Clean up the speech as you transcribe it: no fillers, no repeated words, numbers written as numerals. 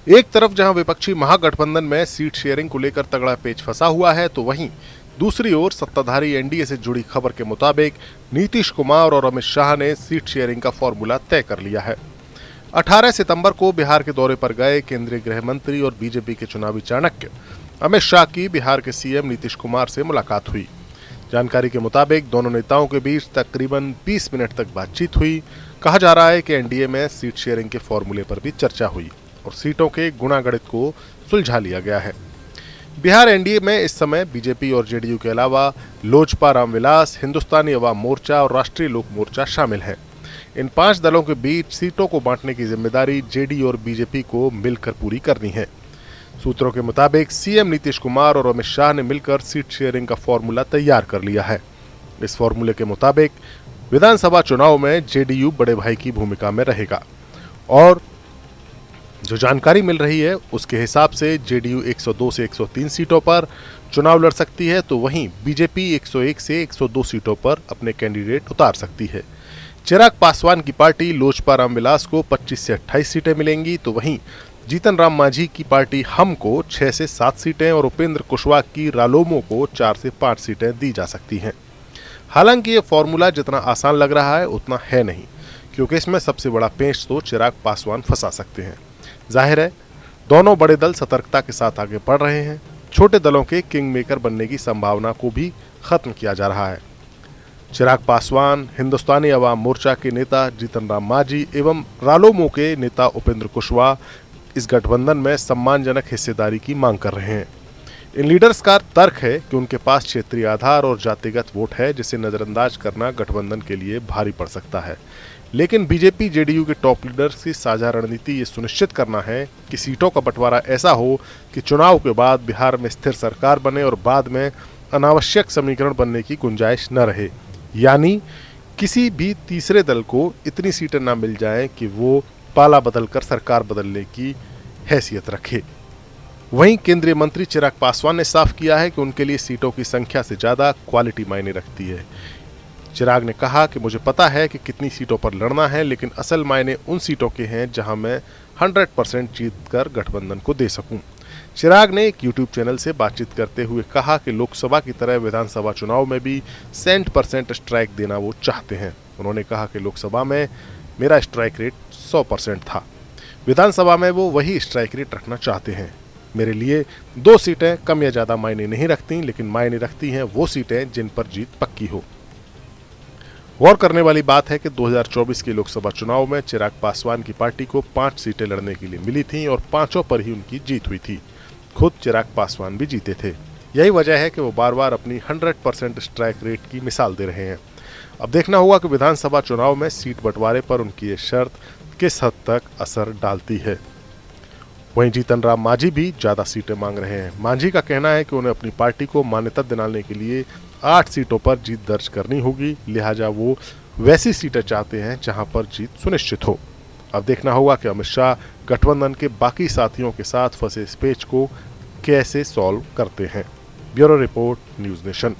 एक तरफ जहां विपक्षी महागठबंधन में सीट शेयरिंग को लेकर तगड़ा पेच फंसा हुआ है, तो वहीं दूसरी ओर सत्ताधारी एनडीए से जुड़ी खबर के मुताबिक नीतीश कुमार और अमित शाह ने सीट शेयरिंग का फॉर्मूला तय कर लिया है। 18 सितंबर को बिहार के दौरे पर गए केंद्रीय गृह मंत्री और बीजेपी के चुनावी चाणक्य अमित शाह की बिहार के सीएम नीतीश कुमार से मुलाकात हुई। जानकारी के मुताबिक दोनों नेताओं के बीच तकरीबन 20 मिनट तक बातचीत हुई। कहा जा रहा है कि एनडीए में सीट शेयरिंग के फॉर्मूले पर भी चर्चा हुई और सीटों के गुणागणित को सुलझा लिया गया है। बिहार एनडीए में इस समय बीजेपी और जेडीयू के अलावा लोजपा, रामविलास, हिंदुस्तानी अवाम मोर्चा और राष्ट्रीय लोक मोर्चा शामिल हैं। इन 5 दलों के बीच सीटों को बांटने की जिम्मेदारी जेडीयू और बीजेपी को मिलकर पूरी करनी है। सूत्रों के मुताबिक सीएम नीतीश कुमार और अमित शाह ने मिलकर सीट शेयरिंग का फॉर्मूला तैयार कर लिया है। इस फॉर्मूले के मुताबिक विधानसभा चुनाव में जेडीयू बड़े भाई की भूमिका में रहेगा और जो जानकारी मिल रही है उसके हिसाब से जेडीयू 102 से 103 सीटों पर चुनाव लड़ सकती है, तो वहीं बीजेपी 101 से 102 सीटों पर अपने कैंडिडेट उतार सकती है। चिराग पासवान की पार्टी लोजपा रामविलास को 25 से 28 सीटें मिलेंगी, तो वहीं जीतन राम मांझी की पार्टी हम को 6 से 7 सीटें और उपेंद्र कुशवाहा की रालोमो को 4 से 5 सीटें दी जा सकती हैं। हालांकि ये फॉर्मूला जितना आसान लग रहा है उतना है नहीं, क्योंकि इसमें सबसे बड़ा पेंच तो चिराग पासवान फंसा सकते हैं। जाहिर है दोनों बड़े दल सतर्कता के साथ आगे बढ़ रहे हैं। छोटे दलों के किंग मेकर बनने की संभावना को भी खत्म किया जा रहा है। चिराग पासवान, हिंदुस्तानी अवाम मोर्चा के नेता जीतन राम मांझी एवं रालोमो के नेता उपेंद्र कुशवाहा इस गठबंधन में सम्मानजनक हिस्सेदारी की मांग कर रहे हैं। इन लीडर्स का तर्क है कि उनके पास क्षेत्रीय आधार और जातिगत वोट है, जिसे नजरअंदाज करना गठबंधन के लिए भारी पड़ सकता है। लेकिन बीजेपी जेडीयू के टॉप लीडर्स की साझा रणनीति ये सुनिश्चित करना है कि सीटों का बंटवारा ऐसा हो कि चुनाव के बाद बिहार में स्थिर सरकार बने और बाद में अनावश्यक समीकरण बनने की गुंजाइश न रहे, यानी किसी भी तीसरे दल को इतनी सीटें न मिल जाएं कि वो पाला बदलकर सरकार बदलने की हैसियत रखे। वहीं केंद्रीय मंत्री चिराग पासवान ने साफ किया है कि उनके लिए सीटों की संख्या से ज्यादा क्वालिटी मायने रखती है। चिराग ने कहा कि मुझे पता है कि कितनी सीटों पर लड़ना है, लेकिन असल मायने उन सीटों के हैं जहां मैं 100% जीतकर गठबंधन को दे सकूं। चिराग ने एक यूट्यूब चैनल से बातचीत करते हुए कहा कि लोकसभा की तरह विधानसभा चुनाव में भी 100% स्ट्राइक देना वो चाहते हैं। उन्होंने कहा कि लोकसभा में मेरा स्ट्राइक रेट 100% था, विधानसभा में वो वही स्ट्राइक रेट रखना चाहते हैं। मेरे लिए 2 सीटें कम या ज्यादा मायने नहीं रखती, लेकिन मायने रखती हैं वो सीटें जिन पर जीत पक्की हो। गौर करने वाली बात है कि 2024 के लोकसभा चुनाव में चिराग पासवान की पार्टी को 5 सीटें लड़ने के लिए मिली थीं और 5 पर ही उनकी जीत हुई थी। खुद चिराग पासवान भी जीते थे। यही वजह है कि वो बार बार अपनी 100% स्ट्राइक रेट की मिसाल दे रहे हैं। अब देखना होगा कि विधानसभा चुनाव में सीट बंटवारे पर उनकी ये शर्त किस हद तक असर डालती है। वहीं जीतन राम मांझी भी ज्यादा सीटें मांग रहे हैं। मांझी का कहना है कि उन्हें अपनी पार्टी को मान्यता दिलाने के लिए 8 सीटों पर जीत दर्ज करनी होगी, लिहाजा वो वैसी सीटें चाहते हैं जहां पर जीत सुनिश्चित हो। अब देखना होगा कि अमित शाह गठबंधन के बाकी साथियों के साथ फंसे इस पेच को कैसे सॉल्व करते हैं। Bureau report, news nation.